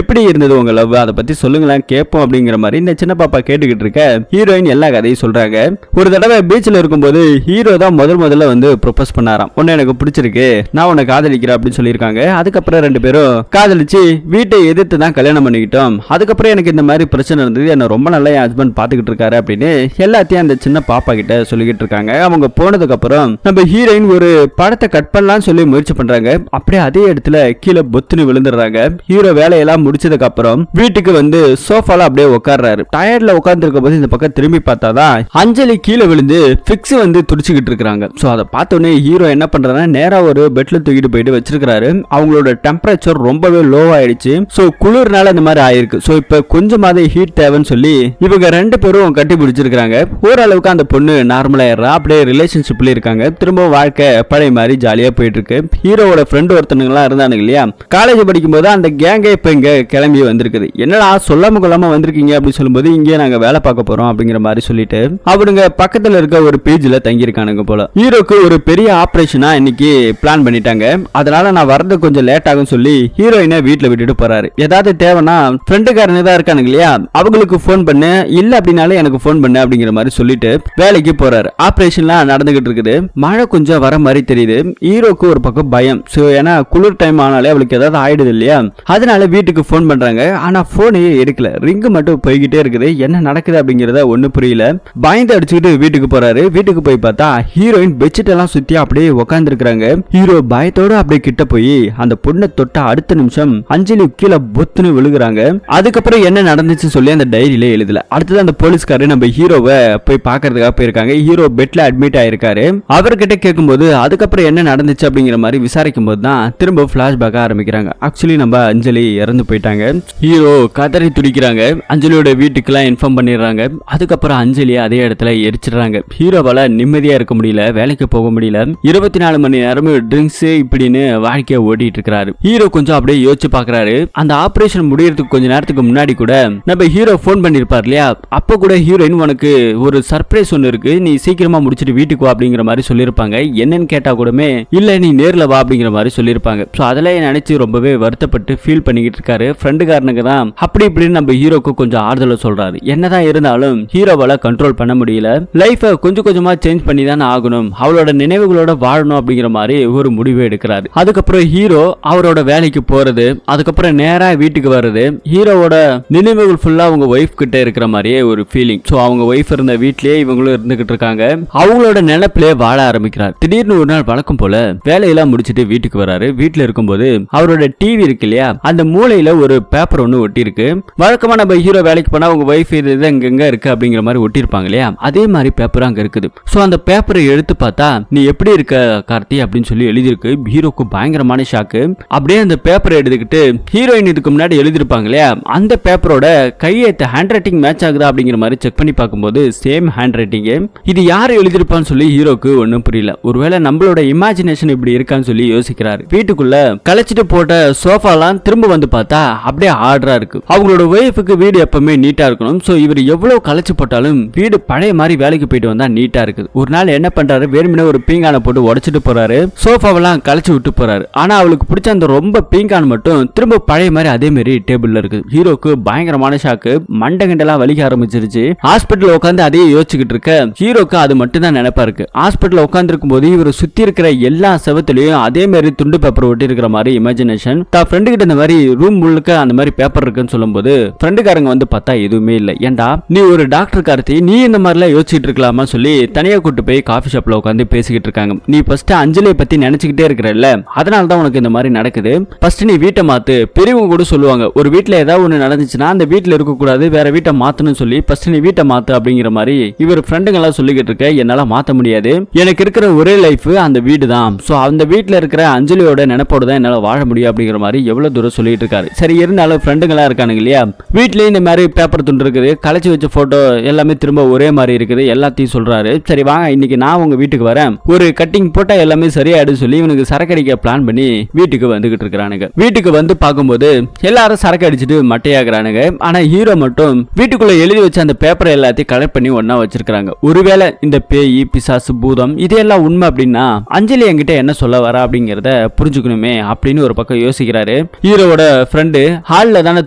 S1: எப்படி இருந்தது உங்க லவ், அதை பத்தி சொல்லுங்களேன் கேட்போம் அப்படிங்கிற மாதிரி இந்த சின்ன பாப்பா கேட்டுக்கிட்டு இருக்க ஹீரோயின் எல்லா கதையும் சொல்றாங்க. ஒரு தடவை பீச்ல இருக்கும்போது ஹீரோ தான் முதல்ல வந்து ப்ரொபோஸ் பண்ணாராம். உன்னை எனக்கு பிடிச்சிருக்கு, நான் உன்னை காதலிக்கிறேன் அப்படின்னு சொல்லியிருக்காங்க. அதுக்கப்புறம் 2 பேரும் காதலிச்சு வீட்டை எதிர்த்து தான் கல்யாணம் பண்ணிக்கிட்டோம். அதுக்கப்புறம் எனக்கு இந்த மாதிரி பிரச்சனை இருந்தது, என்ன ரொம்ப நல்லா என் ஹஸ்பண்ட் பாத்துக்கிட்டு இருக்காரு அப்படின்னு எல்லாத்தையும் அந்த சின்ன பாப்பா கிட்ட சொல்லிக்கிட்டு இருக்காங்க. அவங்க போனதுக்கு அப்புறம் நம்ம ஹீரோயின் ஒரு படத்தை கட் பண்ணலாம் சொல்லி முயற்சி பண்றாங்க. அப்படியே அதே இடத்துல கீழே பொத்துன்னு விழுந்துடுறாங்க. ஹீரோ வேலையெல்லாம் முடிச்சதுக்கு அப்புறம் வீட்டுக்கு வந்து சோஃபால அப்படியே உட்கார்றாரு. டயர்ட்ல உட்கார்ந்து இருக்கும் போது இந்த பக்கம் திரும்பி பார்த்தாதான் அஞ்சலி கீழே விழுந்து பிக்ஸ் வந்து துடிச்சுக்கிட்டு இருக்காங்க. சோ அதை பார்த்தோன்னே ஹீரோ என்ன பண்றாருன்னா நேரா ஒரு பெட்ல தூக்கிட்டு போயிட்டு வச்சிருக்காரு. அவங்களோட டெம்பரேச்சர் ரொம்பவே லோ ஆயிடுச்சு. சோ குளிர்னால இந்த மாதிரி ஆயிருக்கு. சோ இப்ப கொஞ்சமாவது ஹீட் தேவைன்னு சொல்லி இவங்க ரெண்டு பேரும் கட்டி பிடிச்சிருக்காங்க. ஓரளவுக்கு அந்த பொண்ணு நார்மல் ஆயிடுறா. அப்படியே ரிலேஷன்ஷிப்ல இருக்காங்க. திரும்ப வாழ்க்கை பழைய மாதிரி ஜாலியா போயிட்டு இருக்கு. ஹீரோவோட ஃப்ரெண்ட் ஒருத்தனுங்களா இருந்தானுங்க இல்லையா, காலேஜ் படிக்கும் போது அந்த கேங்கே இப்ப இங்க கிளம்பி வந்திருக்குது. என்னடா சொல்லாம கொள்ளாம வந்திருக்கீங்க அப்படின்னு சொல்லும்போது இங்கே நாங்க வேலை பார்க்க போறோம் அப்படிங்கிற மாதிரி சொல்லிட்டு அவனுங்க பக்கத்துல இருக்க ஒரு பேஜ்ல தங்கியிருக்கானுங்க போல. ஹீரோக்கு ஒரு பெரிய ஆபரேஷனா இன்னைக்கு பிளான் பண்ணிட்டாங்க. அதனால நான் வரது கொஞ்சம் லேட் ஆகும் சொல்லி ஹீரோயினை வீட்டுல விட்டுட்டு போறாரு. ஏதாவது தேவைன்னா ஃப்ரெண்டுக்காரனே தான் இருக்கானுங்க இல்லையா, அவங்களுக்கு போன் பண்ணு, இல்ல அப்படின்னாலே எனக்கு போன் பண்ணு அப்படிங்கிற மாதிரி சொல்லிட்டு வேலைக்கு போறாரு. ஆபரேஷன்லாம் நடந்துகிட்டு இருக்குது. மழை கொஞ்சம் வர மாதிரி தெரியுது. ஹீரோக்கு ஒரு பக்கம் பயம். ஏன்னா குளிர் டைம் ஆனாலே அவளுக்கு ஏதாவது ஆயிடுது இல்லையா, அதனால வீட்டுக்கு போன் பண்றாங்க. ஆனா போனையே எடுக்கல. ரிங்கு மட்டும் போய்கிட்டே இருக்குது. என்ன நடக்குது அப்படிங்கறத ஒண்ணு புரியல. பயந்து அடிச்சுக்கிட்டு வீட்டுக்கு போறாரு. வீட்டுக்கு போய் பார்த்தா ஹீரோயின் பெட்ஷீட் எல்லாம் சுத்தி அப்படியே உட்கார்ந்து இருக்காங்க. ஹீரோ பயத்தோட அப்படியே கிட்ட போய் அந்த பொண்ணை தொட்ட அடுத்த நிமிஷம் அஞ்சலி கீழே பொத்துன்னு விழுகுறாங்க. அதுக்கப்புறம் என்ன நடந்துச்சு சொல்லி அந்த டைரியில எழுதல. அடுத்தது அந்த போலீஸ்காரர் நம்ம ஹீரோவை போய் பாக்குறதுக்காக போயிருக்காங்க. ஹீரோ பெட்ல அட்மிட் ஆயிருக்காரு. அவர்கிட்ட கேட்கும்போது அதுக்கப்புறம் என்ன நடந்துச்சு அப்படிங்கிற மாதிரி விசாரிக்கும் போது தான் திரும்ப பிளாஷ்பேக் ஆரம்பிக்கிறாங்க. ஆக்சுவலி நம்ம அஞ்சலி இறந்து போயிட்டாங்க. ஹீரோ கதறி துடிக்கிறாங்க. அஞ்சலியோட வீட்டுக்கெல்லாம் இன்ஃபார்ம் பண்ணிடுறாங்க. அதுக்கப்புறம் அஞ்சலியை அதே இடத்துல எரிச்சிடுறாங்க. ஹீரோவால நிம்மதியா இருக்க முடியல, வேலைக்கு போக முடியல. 24 மணி நேரம் ட்ரிங்க்ஸ் இப்படின்னு வாழ்க்கையை ஓட்டிட்டு இருக்காரு. ஹீரோ கொஞ்சம் அப்படியே யோசிச்சு பாக்குறாரு. அந்த ஆபரேஷன் முடியறதுக்கு கொஞ்ச நேரத்துக்கு முன்னாடி கூட நம்ம ஹீரோ போன் பண்ணிருப்பார் இல்லையா, அப்ப கூட ஹீரோயின் உனக்கு ஒரு சர்ப்ரைஸ் ஒன்னு இருக்கு, நீ சீக்கிரமா முடிச்சிட்டு வீட்டுக்கு வா அப்படிங்கிற மாதிரி சொல்லிருப்பாங்க. என்னன்னு கேட்டா கூடமே இல்ல நீ நேர்ல வா அப்படிங்கிற மாதிரி சொல்லிருப்பாங்க. சோ அதெல்லாம் நினைச்சு ரொம்பவே வருத்தப்பட்டு ஃபீல் பண்ணிக்கிட்டு இருக்காரு. ஃப்ரெண்டுக்காரனுக்கு தான் அப்படி இப்படின்னு நம்ம ஹீரோக்கு கொஞ்சம் ஆறுதல சொல்றாரு. என்னதான் இருந்தாலும் ஹீரோவால கண்ட்ரோல் பண்ண முடியல. லைஃப கொஞ்சம் கொஞ்சமா சேஞ்ச் பண்ணி தானே ஆகணும், அவளோட நினைவுகளோட வாழணும் அப்படிங்கிற மாதிரி ஒரு முடிவு எடுக்கிறாரு. அதுக்கப்புறம் ஹீரோ அவரோட வேலைக்கு போறது, அதுக்கப்புறம் நேரா வீட்டுக்கு வர்றது. ஹீரோவோட நினைவுகள் ஃபுல்லா அவங்க ஒய்ஃப் கிட்ட இருக்கிற மாதிரியே ஒரு ஃபீலிங். சோ அவங்க ஒய்ஃப் இருந்த வீட்லயே இவங்களும் இருந்துகிட்டு இருக்காங்க. அவங்களோட நினைப்பிலே வாழ ஆரம்பிக்கிறார். திடீர்னு ஒரு நாள் வழக்கம் போல வேலையெல்லாம் முடிச்சிட்டு வீட்டுக்கு வராரு. வீட்டுல இருக்கும்போது அவரோட டிவி இருக்கு இல்லையா, அந்த மூலையில ஒரு பேப்பர் ஒன்னு ஒட்டி இருக்கு. வழக்கமா நம்ம ஹீரோ வேலைக்கு போனா அவங்க ஒய்ஃப் இது எங்க இருக்கு அப்படிங்கிற மாதிரி ஒட்டி இருப்பாங்க இல்லையா, அதே மாதிரி பேப்பர் அங்க இருக்குது. சோ அந்த பேப்பரை எடுத்து பார்த்தா நீ எப்படி இருக்க கார்த்தி அப்படின்னு சொல்லி எழுதிருக்கு. ஹீரோக்கு பயங்கரமான ஷாக்கு. அப்படியே அந்த பேப்பரை எடுத்துக்கிட்டு ஹீரோயின் இதுக்கு முன்னாடி எழுதிருப்பாங்க இல்லையா, அந்த பேப்பரோட கையெழுத்து ஹேண்ட் ரைட்டிங் மேட்ச் ஆகுதா அப்படிங்கிற மாதிரி செக் பண்ணி பார்க்கும்போது சேம் ஹேண்ட் ரைட்டிங். இது யாரு எழுதிருப்பான்னு சொல்லி ஹீரோக்கு ஒன்னும் புரியல. ஒருவேளை நம்மளோட இமேஜினேஷன் இப்படி இருக்கான்னு சொல்லி யோசிக்கிறாரு. வீட்டுக்குள்ள கலைச்சிட்டு போட்ட சோஃபாலாம் திரும்ப வந்து பார்த்தா அப்படியே ஆர்டரா இருக்கு. அவங்களோட ஒய்ஃபுக்கு வீடு எப்பவுமே நீட்டா இருக்கணும். சோ இவர் எவ்வளவு கலைச்சு போட்டாலும் வீடு பழைய மாதிரி வேலைக்கு போயிட்டு வந்தா நீட்டா இருக்குது. ஒரு நாள் என்ன பண்றாரு, வேணும்னே ஒரு பீங்கான போட்டு உடைச்சிட்டு போறாரு. சோஃபாவெல்லாம் கலைச்சு விட்டு போறாரு. ஆனா அவளுக்கு பிடிச்ச அந்த ரொம்ப பீங்கான் மட்டும் திரும்ப பழைய மாதிரி அதே மாதிரி டேபிள்ல இருக்கு. ஹீரோக்கு பயங்கரமான ஷாக்கு. மண்டகண்டெல்லாம் வலிக்க ஆரம்பிச்சிருச்சு. ஹாஸ்பிட்டல் உட்காந்து அதே யோசிச்சுக்கிட்டு இருக்க ஹீரோக்கு அது மட்டும் தான் நினைப்பா இருக்கு. ஹாஸ்பிட்டல் உட்கார்ந்து இருக்கும் போது இவர் சுத்தி இருக்கிற எல்லா செவத்திலையும் அதே மாதிரி துண்டு பேப்பர் ஒட்டி இருக்கிற மாதிரி இமேஜினேஷன். தான் ஃப்ரெண்டு கிட்ட இந்த மாதிரி ரூம் முழுக்க அந்த மாதிரி பேப்பர் இருக்குன்னு சொல்லும்போது ஃப்ரெண்டுக்காரங்க வந்து பார்த்தா எதுவுமே இல்லை. ஏண்டா நீ ஒரு டாக்டர் கார்த்தி, நீ இந்த மாதிரிலாம் யோசிச்சுட்டு இருக்கலாமா சொல்லி தனியா கூட்டு போய் காஃபி ஷாப்ல உட்காந்து பேசிக்கிட்டு இருக்காங்க. நீ ஃபர்ஸ்ட் அஞ்சலியை பத்தி நினைச்சுக்கிட்டே இருக்கிறல்ல, அதனால தான் உனக்கு இந்த மாதிரி நடக்குது. ஃபர்ஸ்ட் நீ வீட்டை மாத்து. பெரியவங்க கூட சொல்லுவாங்க ஒரு வீட்டுல ஏதாவது ஒண்ணு நடந்துச்சுன்னா அந்த வீட்டுல இருக்க கூடாது, வேற வீட்டை மாத்தணும்னு சொல்லி ஃபர்ஸ்ட் நீ வீட்டை மாத்து அப்படிங்கிற மாதிரி இவர் ஃப்ரெண்டுங்க எல்லாம் சொல்லிக்கிட்டு இருக்க. என்னால மாத்த முடியாது, எனக்கு இருக்கிற ஒரே லைஃப் அந்த வீடு தான். சோ அந்த வீட்டுல இருக்கிற அஞ்சலியோட நினைப்போட தான் என்னால வாழ முடியும் அப்படிங்கிற மாதிரி எவ்வளவு தூரம் சொல்லிட்டு இருக்காரு. சரி இருந்தாலும் ஃப்ரெண்டுங்களா இருக்கானுங்க இல்லையா, வீட்லயே இந்த மாதிரி பேப்பர் துண்டு இருக்குது, கலைச்சு வச்ச போட்டோ எல்லாமே திரும்ப ஒரே மாதிரி இருக்குது, எல்லாத்தையும் சொல்றாரு. சரி வாங்க இன்னைக்கு நான் உங்க வீட்டுக்கு வரேன், ஒரு கட்டிங் போட்டா எல்லாமே சரியாயிடும் சொல்லி இவனுக்கு சரக்கு அடிக்க பிளான் பண்ணி வீட்டுக்கு வந்துகிட்டு இருக்கிறானுங்க. வீட்டுக்கு வந்து பார்க்கும்போது எல்லாரும் சரக்கு அடிச்சுட்டு மட்டையாகிறானுங்க. ஆனா ஹீரோ மட்டும் வீட்டுக்குள்ள எழுதி வச்ச அந்த பேப்பரை எல்லாத்தையும் கலெக்ட் பண்ணி ஒன்னா வச்சிருக்காங்க. ஒருவேளை இந்த பேய் பிசாசு பூதம் இதெல்லாம் உண்மை அப்படின்னா அஞ்சலி என்கிட்ட என்ன சொல்ல வரா அப்படிங்கறத புரிஞ்சுக்கணுமே அப்படின்னு ஒரு பக்கம் யோசிக்கிறாரு. ஹீரோவோட ஃப்ரெண்டு ஹால்ல தானே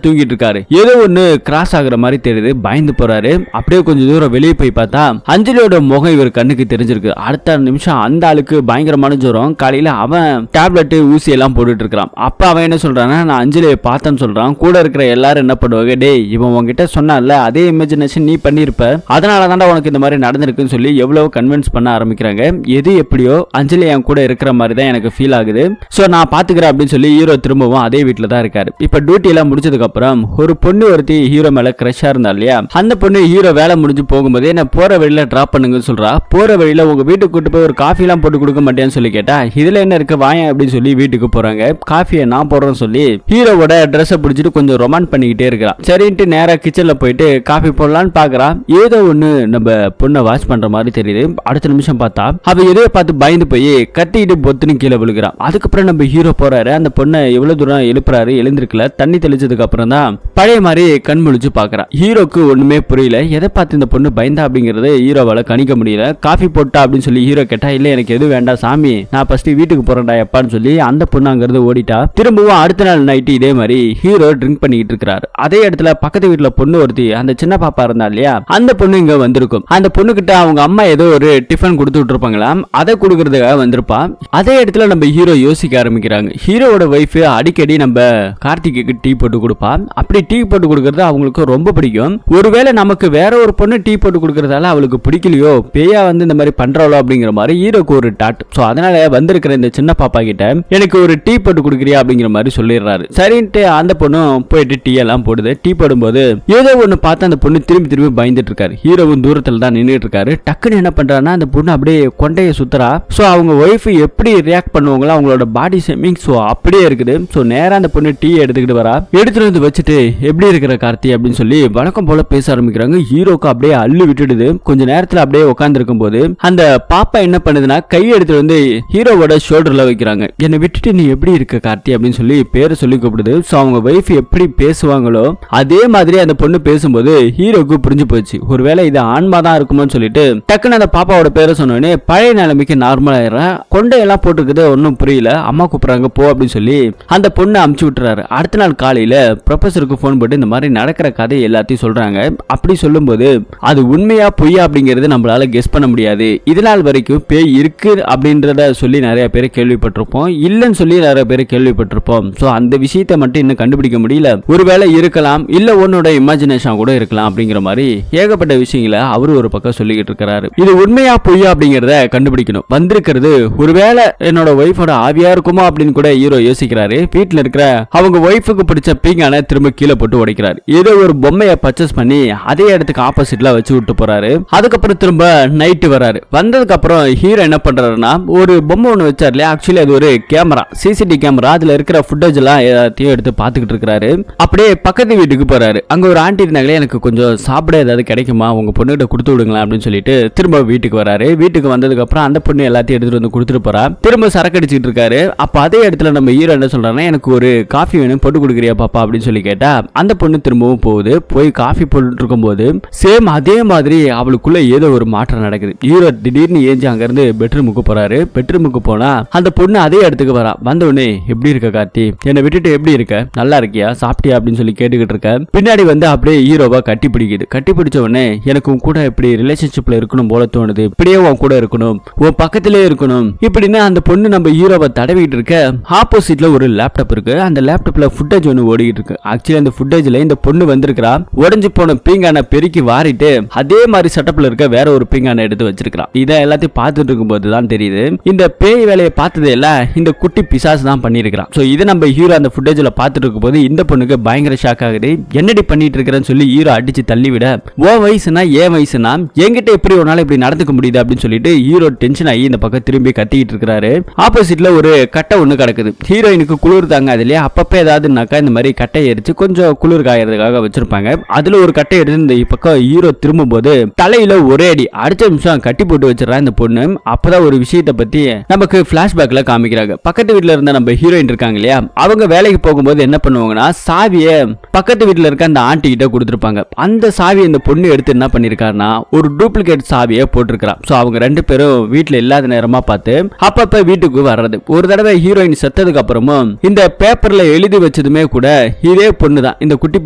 S1: தூங்கிட்டு இருக்காரு. ஏதோ ஒண்ணு கிராஸ் ஆகுற மாதிரி தெரியுது. பயந்து போறாரு. அப்படியே கொஞ்சம் தூரம் வெளியே போய் பார்த்தா அஞ்சலியோட முகம் இவர் கண்ணுக்கு தெரிஞ்சிருக்கு. அடுத்த நிமிஷம் அந்த ஆளுக்கு பயங்கரமான ஜுரம். காலையில அவன் டேப்லெட் ஊசி எல்லாம் போட்டுட்டு இருக்கான். அப்ப அவன் என்ன சொல்றான்னா நான் அஞ்சலியை பார்த்தேன்னு சொல்றான். கூட இருக்கிற எல்லாரும் என்ன பண்ணுவாங்க, டேய் இவன் உங்ககிட்ட சொன்னால அதே இமேஜினேஷன் நீ பண்ணிருப்ப, அதனால தான்டா உனக்கு இந்த மாதிரி நடந்திருக்குன்னு சொல்லி எவ்வளவு கன்வின்ஸ் பண்ண ஆரம்பிக்கிறாங்க. எது எப்படியோ அஞ்சலி என் கூட இருக்கிற மாதிரி தான் எனக்கு ஃபீல் ஆகுது. சோ நான் பாத்துக்கிறேன் அப்படின்னு சொல்லி ஹீரோ திரும்பவும் அதே வீட்டுல தான் இருக்காரு. இப்ப டியூட்டி எல்லாம் முடிச்சதுக்கு அப்புறம் ஒரு பொண்ணு ஒருத்தி ஹீரோ மேல கிரஷா இருந்தா இல்லையா, அந்த பொண்ணு ஹீரோ வேலை முடிஞ்சு முடிஞ்சு போகும்போது என்ன போற வழியில டிராப் பண்ணுங்கன்னு சொல்றா. போற வழியில உங்க வீட்டுக்கு கூட்டு போய் ஒரு காஃபி எல்லாம் போட்டு கொடுக்க மாட்டேன்னு சொல்லி கேட்டா இதுல என்ன இருக்கு வாயன் அப்படின்னு சொல்லி வீட்டுக்கு போறாங்க. காஃபியை நான் போடுறேன்னு சொல்லி ஹீரோவோட ட்ரெஸ்ஸை பிடிச்சிட்டு கொஞ்சம் ரொமான் பண்ணிக்கிட்டே இருக்கிறான். சரின்ட்டு நேரா கிச்சன்ல போயிட்டு காஃபி போடலான்னு பாக்குறான். ஏதோ ஒண்ணு நம்ம பொண்ணை வாட்ச் பண்ற மாதிரி தெரியுது. அடுத்த நிமிஷம் பார்த்தா அவ எதையோ பார்த்து பயந்து போய் கத்திக்கிட்டு பொத்துன்னு கீழே விழுகிறான். அதுக்கப்புறம் நம்ம ஹீரோ போறாரு. அந்த பொண்ணை எவ்வளவு தூரம் எழுப்புறாரு, எழுந்திருக்கல. தண்ணி தெளிச்சதுக்கு அப்புறம் தான் பழைய மாதிரி கண் முழிச்சு பாக்குறான். ஹீரோக்கு ஒண்ணுமே புரியல. எதை பார்த்து இந்த பொண்ணு பயந்தா அப்படிங்கறது ஹீரோவால கணிக்க முடியல. காஃபி போட்டா அப்படின்னு சொல்லி ஹீரோ கேட்டா இல்ல எனக்கு எதுவும் வேண்டாம் சாமி, நான் ஃபர்ஸ்ட் வீட்டுக்கு போறேன்டா எப்பான்னு சொல்லி அந்த பொண்ணு அங்கிருந்து ஓடிட்டா. திரும்பவும் அடுத்த நாள் நைட்டு இதே மாதிரி ஹீரோ ட்ரிங்க் பண்ணிட்டு இருக்காரு. அதே இடத்துல பக்கத்து வீட்டுல பொண்ணு ஒருத்தி, அந்த சின்ன பாப்பா இருந்தா இல்லையா, அந்த பொண்ணு இங்க வந்திருக்கும். அந்த பொண்ணு கிட்ட அவங்க அம்மா ஏதோ ஒரு டிஃபன் கொடுத்து விட்டுருப்பாங்களாம், அதை கொடுக்கறதுக்காக வந்திருப்பா. அதே இடத்துல நம்ம ஹீரோ யோசிக்க ஆரம்பிக்கிறாங்க. ஹீரோவோட வைஃப் அடிக்கடி நம்ம கார்த்திக்கு டீ போட்டு கொடுப்பா. அப்படி டீ போட்டு கொடுக்கறது அவங்களுக்கு ரொம்ப பிடிக்கும். ஒருவேளை நமக்கு வேற ஒரு பொண்ணு டீ போட்டு கொடுக்கறதால அவளுக்கு பிடிக்கலையோ, பேயா வந்து இந்த மாதிரி பண்றாளோ அப்படிங்கிற மாதிரி ஹீரோக்கு ஒரு டாட். சோ அதனால வந்திருக்கிற இந்த சின்ன பாப்பா கிட்ட எனக்கு ஒரு டீ போட்டு கொடுக்குறியா அப்படிங்கிற மாதிரி சொல்லிடுறாரு. சரின்ட்டு அந்த பொண்ணு போயிட்டு டீ எல்லாம் போடுது. டீ போடும்போது ஏதோ ஒண்ணு பார்த்து அந்த பொண்ணு திரும்பி திரும்பி பயந்துட்டு இருக்காரு. ஹீரோவும் தூரத்துல தான் நின்றுட்டு இருக்காரு. டக்குன்னு என்ன பண்றான்னா அந்த பொண்ணு அப்படியே கொண்டையை சுத்துறா. சோ அவங்க ஒய்ஃப் எப்படி ரியாக்ட் பண்ணுவாங்களோ அவங்களோட பாடி ஷேமிங் சோ அப்படியே இருக்குது. சோ நேரா அந்த பொண்ணு டீ எடுத்துக்கிட்டு வரா. எடுத்துட்டு வந்து வச்சுட்டு எப்படி இருக்கிற கார்த்தி அப்படின்னு சொல்லி வழக்கம் போல பேச ஆரம்பிக்கிறாங்க. ஹீரோக்கு அப்படியே அள்ளு விட்டுடுது. கொஞ்ச நேரத்துல அப்படியே உட்கார்ந்து இருக்கும் போது அந்த பாப்பா என்ன பண்ணுதுன்னா கை எடுத்து வந்து ஹீரோவோட ஷோல்டர்ல வைக்கிறாங்க. என்னை விட்டுட்டு நீ எப்படி இருக்க கார்த்தி அப்படின்னு சொல்லி பேரை சொல்லி கூப்பிடுது. சோ அவங்க வைஃப் எப்படி பேசுவாங்களோ அதே மாதிரி அந்த பொண்ணு பேசும்போது ஹீரோக்கு புரிஞ்சு போச்சு. ஒருவேளை இது ஆன்மா தான் இருக்குமோன்னு சொல்லிட்டு டக்குன்னு அந்த பாப்பாவோட பேரை சொன்னோடனே பழைய நிலைமைக்கு நார்மல் ஆயிடுறான். கொண்டையெல்லாம் போட்டுருக்குது ஒன்னும் புரியல. அம்மா கூப்பிடுறாங்க போ அப்படின்னு சொல்லி அந்த பொண்ணை அமுச்சு விட்டுறாரு. அடுத்த நாள் காலையில ப்ரொஃபஸருக்கு போன் போட்டு இந்த மாதிரி நடக்கிற கதை எல்லாத்தையும் சொல்றாங்க. அப்படி சொல்லும்போது அது உண்மையா பொய்யா அப்படிங்கறது நம்மளால கெஸ் பண்ண முடியாது. இதனால் வரைக்கும் பேய் இருக்கு அப்படின்றத சொல்லி நிறைய பேர் கேள்விப்பட்டிருப்போம், இல்லன்னு சொல்லி நிறைய பேர் கேள்விப்பட்டிருப்போம். சோ அந்த விஷயத்தை மட்டும் இன்னும் கண்டுபிடிக்க முடியல. ஒருவேளை இருக்கலாம், இல்ல உன்னோட இமேஜினேஷன் கூட இருக்கலாம் அப்படிங்கிற மாதிரி ஏகப்பட்ட விஷயங்களை அவரு ஒரு பக்கம் சொல்லிக்கிட்டு இருக்கிறாரு. இது உண்மையா பொய்யா அப்படிங்கறத கண்டுபிடிக்கணும். வந்திருக்கிறது ஒருவேளை என்னோட ஒய்ஃபோட ஆவியா இருக்குமோ அப்படின்னு கூட ஹீரோ யோசிக்கிறாரு. வீட்டுல இருக்கிற அவங்க ஒய்ஃபுக்கு பிடிச்ச பீங்கான திரும்ப கீழே போட்டு உடைக்கிறாரு. ஏதோ ஒரு பொம்மையை பர்ச்சேஸ் பண்ணி அதே இடத்துக்கு ஆப்போசிட்ல வச்சு விட்டு போறாரு. அதுக்கப்புறம் திரும்ப நைட்டு வராரு. வந்ததுக்கு அப்புறம் ஹீரோ என்ன பண்றாருன்னா ஒரு பொம்மை ஒண்ணு வச்சாரு இல்லையா, ஆக்சுவலி அது ஒரு கேமரா, சிசிடிவி கேமரா. அதுல இருக்கிற ஃபுட்டேஜ் எல்லாம் எல்லாத்தையும் எடுத்து பாத்துக்கிட்டு இருக்காரு. அப்படியே பக்கத்து வீட்டுக்கு போறாரு. அங்க ஒரு ஆண்டி இருந்தாங்களே, எனக்கு கொஞ்சம் சாப்பிட ஏதாவது கிடைக்குமா, உங்க பொண்ணுகிட்ட கொடுத்து விடுங்களா அப்படின்னு சொல்லிட்டு திரும்ப வீட்டுக்கு வராரு. வீட்டுக்கு வந்ததுக்கு அப்புறம் அந்த பொண்ணு எல்லாத்தையும் எடுத்துட்டு வந்து கொடுத்துட்டு போறா. திரும்ப சரக்கு அடிச்சுட்டு இருக்காரு. அப்ப அதே இடத்துல நம்ம ஹீரோ என்ன சொல்றாருன்னா எனக்கு ஒரு காஃபி வேணும், போட்டு கொடுக்குறியா பாப்பா அப்படின்னு சொல்லி கேட்டா அந்த பொண்ணு திரும்பவும் போகுது. போய் காஃபி போட்டு இருக்கும் போது சேம் அதே மாதிரி அவளுக்குள்ள ஏதோ ஒரு மாற்றம் நடக்குது. ஹீரோ திடீர்னு ஏஞ்சி அங்க இருந்து பெட்ரூமுக்கு போறாரு. பெட்ரூமுக்கு போனா அந்த பொண்ணு அதே இடத்துக்கு வரா. வந்த உடனே எப்படி இருக்க கார்த்தி, என்னை விட்டுட்டு எப்படி இருக்க, நல்லா இருக்கியா, சாப்பிட்டியா அப்படின்னு சொல்லி கேட்டுக்கிட்டு இருக்க. பின்னாடி வந்து அப்படியே ஹீரோவா கட்டி பிடிக்குது. கட்டி பிடிச்ச உடனே எனக்கு உன் கூட இப்படி ரிலேஷன்ஷிப்ல இருக்கணும் போல தோணுது, இப்படியே உன் கூட இருக்கணும், உன் பக்கத்திலே இருக்கணும் இப்படின்னு அந்த பொண்ணு நம்ம ஹீரோவை தடவிட்டு இருக்க. ஆப்போசிட்ல ஒரு லேப்டாப் இருக்கு. அந்த லேப்டாப்ல ஃபுட்டேஜ் ஒன்று ஓடிக்கிட்டு இருக்கு. ஆக்சுவலி அந்த ஃபுட்டேஜ்ல இந்த பொண்ணு வந்திருக்கிறா. உடஞ்சு போன பீங்கான பெருக்கி வாரிட்டு அதே மாதிரி செட்டப்ல இருக்க வேற ஒரு பீங்கான எடுத்து வச்சிருக்கான். இதை எல்லாத்தையும் பார்த்துட்டு இருக்கும்போது தான் தெரியுது இந்த பேய் வேலையை பார்த்தது எல்லாம் இந்த குட்டி பிசாசு தான் பண்ணிருக்கான். சோ இதை நம்ம ஹீரோ அந்த ஃபுட்டேஜ்ல பார்த்துட்டு இருக்கும்போது இந்த பொண்ணுக்கு பயங்கர ஷாக் ஆகுது. என்னடி பண்ணிட்டு இருக்கிறேன்னு சொல்லி ஹீரோ அடிச்சு தள்ளி விட, ஓ வயசுனா ஏன் வயசுனா என்கிட்ட எப்படி ஒரு நாள் இப்படி நடந்துக்க முடியுது அப்படின்னு சொல்லிட்டு ஹீரோ டென்ஷன் ஆகி இந்த பக்கம் திரும்பி கத்திக்கிட்டு இருக்காரு. ஆப்போசிட்ல ஒரு கட்டை ஒண்ணு கிடக்குது. ஹீரோயினுக்கு குளிர் தாங்க அதுலயே அப்பப்ப ஏதாவதுனாக்கா இந்த மாதிரி கட்டை எரிச்சு கொஞ்சம் குளிர் காயறதுக்காக வச்சிருப்பாங்க. அதுல ஒரு கட்டை எடுத்து இந்த பக்கம் ஹீரோ திரும்பும் போது தலையில ஒரே அடி அடிச்ச நிமிஷம் கட்டி போட்டு வச்சிடறான் இந்த பொண்ணு. அப்பதான் ஒரு விஷயத்தை பத்தி நமக்கு பிளாஷ்பேக்ல காமிக்கிறாங்க. பக்கத்து வீட்டுல இருந்த நம்ம ஹீரோயின் இருக்காங்க இல்லையா, அவங்க வேலைக்கு போகும்போது என்ன பண்ணுவாங்கன்னா சாவிய பக்கத்து வீட்டுல இருக்க அந்த ஆண்டி கிட்ட கொடுத்துருப்பாங்க. அந்த சாவியை இந்த பொண்ணு எடுத்து என்ன பண்ணிருக்காருன்னா ஒரு டூப்ளிகேட் சாவியை போட்டிருக்கான். சோ அவங்க ரெண்டு பேரும் வீட்டுல இல்லாத நேரமா பார்த்து அப்பப்ப வீட்டுக்கு வர்றது. ஒரு தடவை ஹீரோயின் செத்ததுக்கு அப்புறமும் இந்த பேப்பர்ல எழுதி வச்சதுமே கூட இதே பொண்ணு தான், இந்த குட்டி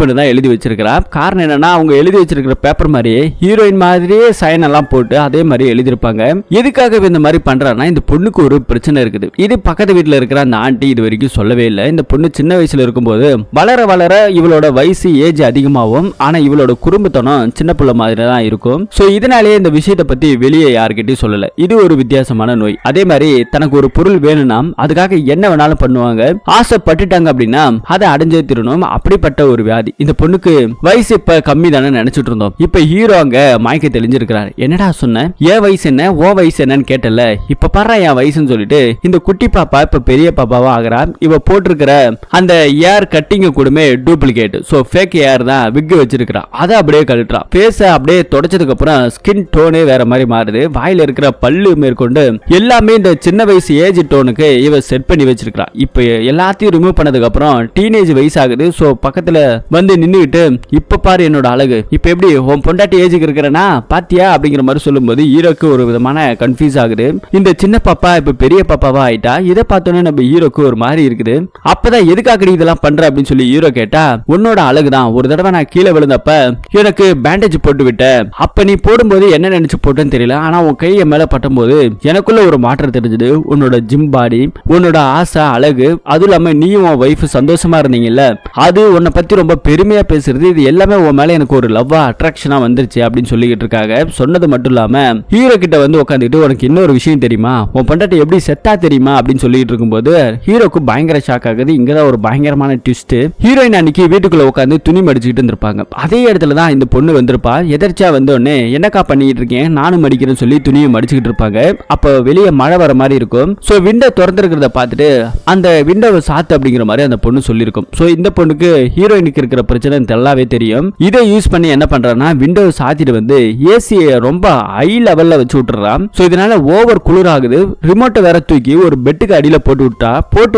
S1: பொண்ணு தான் எழுதி வச்சிருக்கிறா. காரணம் என்னன்னா அவங்க எழுதி வச்சிருக்கிற பேப்பர் மாதிரியே ஹீரோயின் மாதிரியே சைன் எல்லாம் போட்டு அதே மாதிரி எழுதிருப்பாங்க. எதுக்காக இந்த மாதிரி பண்றாங்கன்னா இந்த பொண்ணுக்கு ஒரு பிரச்சனை இருக்குது. இது பக்கத்து வீட்டுல இருக்கிற அந்த ஆண்டி இது வரைக்கும் சொல்லவே இல்லை. இந்த பொண்ணு சின்ன வயசுல இருக்கும்போது வளர வளர இவளோட வயசு ஏஜ் அதிகமாகும், ஆனா இவளோட குடும்பத்தனம் சின்ன பிள்ளை மாதிரி தான் இருக்கும். சோ இதனாலேயே இந்த விஷயத்தை பத்தி வெளியே யாருக்கிட்டையும் சொல்லல. இது ஒரு வித்தியாசமான நோய். அதே மாதிரி தனக்கு ஒரு பொருள் வேணும்னா அதுக்காக என்ன வேணாலும் பண்ணுவாங்க. ஆசைப்பட்டுட்டாங்க அப்படின்னா அதை அடைஞ்சே திருணும். அப்படிப்பட்ட ஒரு வியாதி. இந்த பொண்ணுக்கு வயசு இப்ப கம்மி தானே நினைச்சிட்டு இருந்தோம். இப்ப ஹீரோ அங்க மயக்க தெளிஞ்சிருக்கிறாரு. என்னடா சொன்ன, என் வயசு என்ன ஓ வயசு என்னன்னு கேட்டல, இப்ப பாரு என் வயசுன்னு சொல்லிட்டு இந்த குட்டி பாப்பா இப்ப பெரிய பாப்பாவா ஆகிறா. இவ போட்டிருக்கிற அந்த ஏர் கட்டிங்க கூடமே டூப்ளிகேட், சோ ஃபேக் ஏர் தான் விக் வச்சிருக்கா. அதை அப்படியே கழட்டுறா. பேச அப்படியே தொடச்சதுக்கு அப்புறம் ஸ்கின் டோனே வேற மாதிரி மாறுது. வாயில இருக்கிற பல்லு மேற்கொண்டு எல்லாமே இந்த சின்ன வயசு ஏஜ் டோனுக்கு இவ செட் பண்ணி வச்சிருக்கா. இப்ப எல்லாத்தையும் ரிமூவ் பண்ணதுக்கு அப்புறம் டீனேஜ் வயசு ஆகுது. சோ பக்கத்துல வந்து நின்னுகிட்டு இப்ப பாரு என்னோட அழகு, இப்ப எப்படி உன் பொண்டாட்டி ஏஜுக்கு இருக்கிறனா பாத்தியா அப்படிங்கிற மாதிரி சொல்லும்போது ஹீரோக்கு ஒரு விதமான கன்ஃபியூஸ் ஆகுது. இந்த சின்ன பாப்பா இப்ப பெரிய பாப்பாவா ஆயிட்டா. இதை பார்த்தோன்னே நம்ம ஹீரோக்கு ஒரு மாதிரி இருக்குது. அப்பதான் எதுக்காக இதெல்லாம் பண்ற அப்படின்னு சொல்லி ஹீரோ கேட்டா, உன்னோட அழகுதான், ஒரு தடவை நான் கீழே விழுந்தப்ப எனக்கு பேண்டேஜ் போட்டு விட்ட, அப்ப நீ போடும்போது என்ன நினைச்சு போட்டேன்னு தெரியல, ஆனா உன் கையை மேல பட்டும்போது எனக்குள்ள ஒரு மாற்றம் தெரிஞ்சது. உன்னோட ஜிம் பாடி, உன்னோட ஆசை, அழகு, அதுவும் இல்லாம நீயும் உன் வைஃப் சந்தோஷமா இருந்தீங்கல்ல, அது உன்னை பத்தி ரொம்ப பெருமையா பேசுறது, இது எல்லாமே உன் மேல எனக்கு ஒரு லவ்வா அட்ராக்ஷனா வந்துருச்சு அப்படின்னு சொல்லிக்கிட்டு இருக்காங்க. சொன்னது மட்டும் இல்லாம ஹீரோ கிட்ட வந்து உட்காந்துட்டு உனக்கு இன்னொரு விஷயம் தெரியுமா, உன் பொண்டாட்டி எப்படி செத்தா தெரியுமா அப்படின்னு சொல்லிட்டு இருக்கும்போது ஹீரோக்கு பயங்கர ஷாக் ஆகுது. இங்கதான் ஒரு பயங்கரமான ட்விஸ்ட். ஹீரோயின் அன்னைக்கு வீட்டுக்குள்ள உட்காந்து துணி மடிச்சுக்கிட்டு இருந்திருப்பாங்க. அதே இடத்துல தான் இந்த பொண்ணு வந்திருப்பா. எதர்ச்சியா வந்தோடனே என்னக்கா பண்ணிட்டு இருக்கேன், நானும் மடிக்கிறேன்னு சொல்லி துணியை மடிச்சுக்கிட்டு இருப்பாங்க. அப்ப வெளியே மழை வர மாதிரி இருக்கும். சோ விண்டோ திறந்திருக்கிறத பார்த்துட்டு அந்த விண்டோவை சாத்து அப்படிங்கிற மாதிரி அந்த பொண்ணு சொல்லியிருக்கும். சோ இந்த பொண்ணுக்கு ஹீரோயினுக்கு இருக்கிற பிரச்சனை நல்லாவே தெரியும். இதை யூஸ் பண்ணி என்ன பண்றான்னா விண்டோவை சாத்திட்டு வந்து ஏசியை ரொம்ப ஹை லெவல்ல வச்சு விட்டுறான். சோ இதனால ஓவர் குளிர் ஆகுது. ரிமோட்டை வேற தூக்கி ஒரு பெட்டுக்கு அடியில போட்டு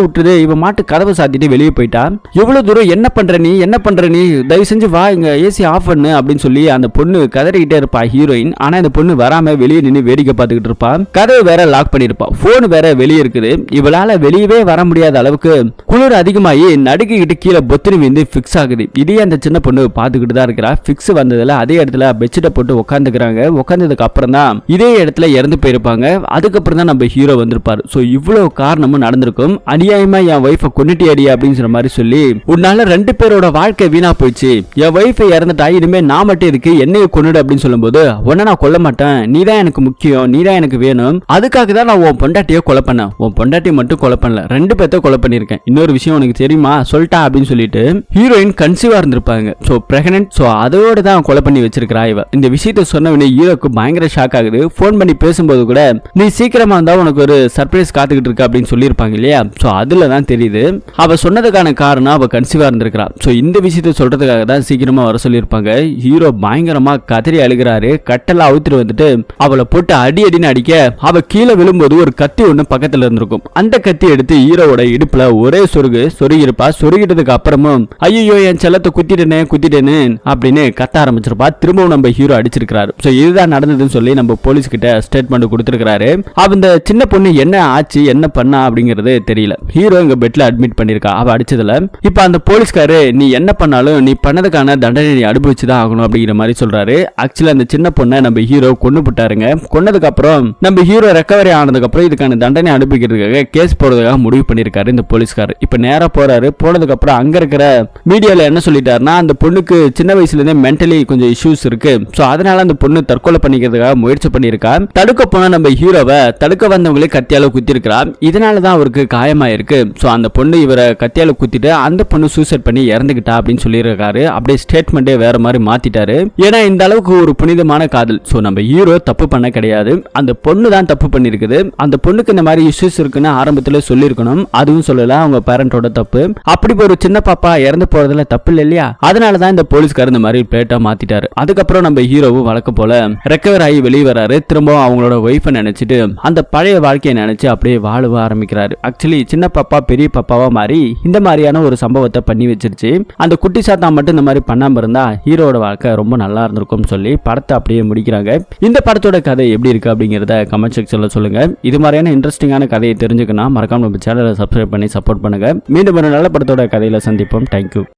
S1: விட்டுட்டு இவன் மாட்டு கதவை சாத்திட்டு வெளியே போயிட்டா. எவ்வளவு தூரம் என்ன பண்ற நீ தயவு செஞ்சு வா இங்க ஏசி ஆஃப் பண்ணு அப்படின்னு சொல்லி அந்த பொண்ணு கதறிக்கிட்டே இருப்பா ஹீரோயின். ஆனா இந்த பொண்ணு வராம வெளியே நின்று வேடிக்கை பார்த்துக்கிட்டு இருப்பா. கதவு வேற லாக் பண்ணிருப்பா. போன் வேற வெளியே இருக்குது. இவளால வெளியவே வர முடியாத அளவுக்கு குளிர் அதிகமாகி நடுக்கிட்டு கீழே பொத்துனு வந்து பிக்ஸ் ஆகுது. இதே அந்த சின்ன பொண்ணு பார்த்துக்கிட்டு தான் இருக்கிறா. பிக்ஸ் வந்ததுல அதே இடத்துல பெட்ஷீட்டை போட்டு உட்காந்துக்கிறாங்க. உட்காந்ததுக்கு அப்புறம் தான் இதே இடத்துல இறந்து போயிருப்பாங்க. அதுக்கப்புறம் தான் நம்ம ஹீரோ வந்திருப்பாரு. சோ இவ்வளவு காரணமும் நடந்திருக்கும். அநியாயமா என் வைஃபை கொண்டுட்டி அடி அப்படிங்கிற மாதிரி சொல்லி, உன்னால 2 பேரோட வாழ்க்கை வீணா போயிடுச்சு, என் வைஃபை இறந்துட்டா, இனிமே நான் மட்டும் இருக்கு, என்னைய கொண்டுடு அப்படின்னு சொல்லும்போது, உன்ன நான் கொல்ல மாட்டேன், நீதான் எனக்கு முக்கியம், நீதான் எனக்கு வேணும், அதுக்காக தான் நான் உன் பொண்டாட்டியை கொலை பண்ணேன். உன் பொண்டாட்டி மட்டும் கொலை பண்ணல, 2 பேர்த்த கொலை பண்ணிருக்கேன். இன்னொரு விஷயம் உனக்கு தெரியுமா சொல்லிட்டா அப்படின்னு சொல்லிட்டு ஹீரோயின் கன்சீவா இருந்திருப்பாங்க. So pregnant. சோ அதோட தான் கொலை பண்ணி வச்சிருக்கிறா இவ. இந்த விஷயத்தை சொன்னவனே ஹீரோக்கு பயங்கர ஷாக் ஆகுது. போன் பண்ணி பேசும்போது கூட நீ சீக்கிரமா இருந்தா உனக்கு ஒரு சர்ப்ரைஸ் காத்துக்கிட்டு இருக்கு அப்படின்னு சொல்லியிருப்பாங்க இல்லையா. சோ அதுல தான் தெரியுது அவ சொன்னதுக்கான காரணம் அவ கன்சீவா இருந்திருக்கிறா. சோ இந்த விஷயத்தை சொல்றதுக்காக தான் சீக்கிரமா வர சொல்லியிருப்பாங்க. ஹீரோ பயங்கரமா கதறி அழுகிறாரு. கட்டெல்லாம் அவுத்துட்டு வந்துட்டு அவளை போட்டு அடின்னு அடிக்க அவ கீழே விழும்போது ஒரு கத்தி ஒண்ணு பக்கத்துல இருந்திருக்கும். அந்த கத்தி எடுத்து ஹீரோவோட இடுப்புல ஒரே சொருகிருப்பா. சொருகிட்டதுக்கு அப்புறமும் ஐயோ என் செல்லத்தை குத்திட்டேனே அப்படின்னு கத்த ஆரம்பிச்சிருப்பா. திரும்பவும் நம்ம ஹீரோ அடிச்சிருக்காரு. சோ இதுதான் நடந்ததுன்னு சொல்லி நம்ம போலீஸ் கிட்ட ஸ்டேட்மெண்ட் கொடுத்திருக்காரு. அந்த சின்ன பொண்ணு என்ன ஆச்சு என்ன பண்ணா அப்படிங்கிறது தெரியல. ஹீரோ இங்க பெட்ல அட்மிட் பண்ணிருக்கா அவ அடிச்சதுல. இப்ப அந்த போலீஸ்காரு நீ என்ன பண்ணாலும் நீ பண்ணதுக்கான தண்டனை நீ அனுபவிச்சுதான் ஆகணும் அப்படிங்கிற மாதிரி சொல்றாரு. ஆக்சுவலா அந்த சின்ன பொண்ணை நம்ம ஹீரோ கொண்டு போட்டாருங்க. கொன்னதுக்கு அப்புறம் நம்ம ஹீரோ ரெக்கவரி ஆனதுக்கு அப்புறம் இதுக்கான தண்டனை அனுபவிக்கிறதுக்காக கேஸ் போடுறதுக்காக முடிவு பண்ணிருக்காரு இந்த போலீஸ்கார். இப்ப நேரா போறாரு. போனதுக்கு அப்புறம் அங்க இருக்கிற மீடியால என்ன சொல்லிட்டாருன்னா அந்த பொண்ணுக்கு சின்ன வயசுல இருந்தே மென்டலி கொஞ்சம் இஷ்யூஸ் இருக்கு. சோ அதனால அந்த பொண்ணு தற்கொலை பண்ணிக்கிறதுக்காக முயற்சி பண்ணிருக்கா. தடுக்க போன நம்ம ஹீரோவை தடுக்க வந்தவங்களே கத்தியால குத்தி இருக்கிறா. இதனாலதான் அவருக்கு காயமாயிருக்கு. சோ அந்த பொண்ணு இவரை கத்தியால குத்திட்டு அந்த பொண்ணு சூசைட் பண்ணி இறந்துகிட்டா அப்படின்னு சொல்லியிருக்காரு. அப்படியே ஸ்டேட்மெண்டே வேற மாதிரி மாத்திட்டாரு. ஏன்னா இந்த அளவுக்கு ஒரு புனிதமான காதல். சோ நம்ம ஹீரோ தப்பு பண்ண கிடையாது, அந்த பொண்ணு தான் தப்பு பண்ணிருக்குது. அந்த பொண்ணுக்கு இந்த மாதிரி இஷ்யூஸ் இருக்குன்னு ஆரம்பத்துல சொல்லிருக்கணும். அதுவும் சொல்லல, அவங்க பேரண்டோட தப்பு. அப்படி ஒரு சின்ன பாப்பா இறந்து போறதுல தப்பு இல்லை இல்லையா. அதனாலதான் இந்த போலீஸ்காரர் இந்த மாதிரி பிளேட்டா மாத்திட்டாரு. அதுக்கப்புறம் நம்ம ஹீரோவும் வழக்கம் போல ரெக்கவர் ஆகி வெளியே வராரு. திரும்பவும் அவங்களோட ஒய்ஃபை நினைச்சிட்டு அந்த பழைய வாழ்க்கையை நினைச்சு அப்படியே வாழ ஆரம்பிக்கிறாரு. ஆக்சுவலி சின்ன பாப்பா பெரிய பாப்பாவா மாறி இந்த மாதிரியான ஒரு சம்பவத்தை பண்ணி வச்சிருச்சு. அந்த குட்டி சாத்தா மட்டும் இந்த மாதிரி பண்ணாம இருந்தா ஹீரோட வாழ்க்கை ரொம்ப நல்லா இருந்திருக்கும் சொல்லி படத்தை அப்படியே முடிக்கிறாங்க. இந்த படத்தோட கதை எப்படி இருக்கு அப்படிங்கறத கமெண்ட் செக்ஷன்ல சொல்லுங்க. இது மாதிரியான இன்ட்ரெஸ்டிங்கான கதையை தெரிஞ்சுக்கணும் மறக்காம நம்ம சேனலை சப்ஸ்கிரைப் பண்ணி சப்போர்ட் பண்ணுங்க. மீண்டும் ஒரு நல்ல படத்தோட கதையில சந்திப்போம். தேங்க்யூ.